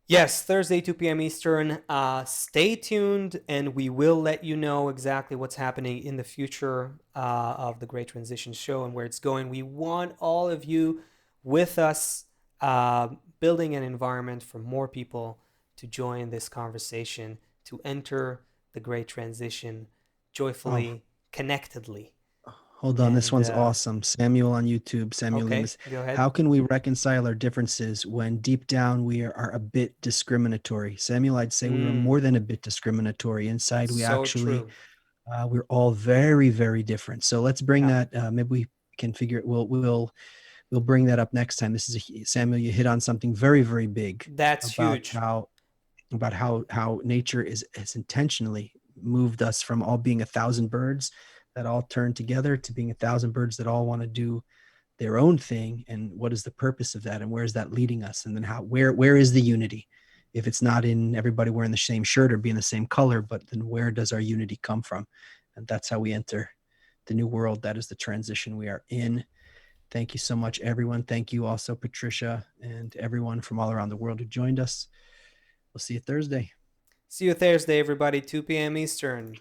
Yes, Thursday, 2 p.m. Eastern. Stay tuned, and we will let you know exactly what's happening in the future of the Great Transition Show and where it's going. We want all of you with us, building an environment for more people to join this conversation, to enter the Great Transition Oh, joyfully, connectedly. hold on. This And one's awesome. Samuel on YouTube, Samuel okay, Loomis. go ahead. How can we reconcile our differences when deep down we are a bit discriminatory? Samuel, I'd say we were Mm, more than a bit discriminatory. Inside, we so actually, true. we're all very, very different. So let's bring Yeah, that. Maybe we can figure it. We'll bring that up next time. Samuel. You hit on something very, very big that's about huge. how nature has intentionally moved us from all being a thousand birds that all turn together to being a thousand birds that all want to do their own thing. And what is the purpose of that, and where is that leading us? And then where is the unity if it's not in everybody wearing the same shirt or being the same color? But then where does our unity come from? And that's how we enter the new world. That is the transition we are in. Thank you so much, everyone. Thank you also, Patricia, and everyone from all around the world who joined us. We'll see you Thursday. See you Thursday, everybody, 2 p.m. Eastern.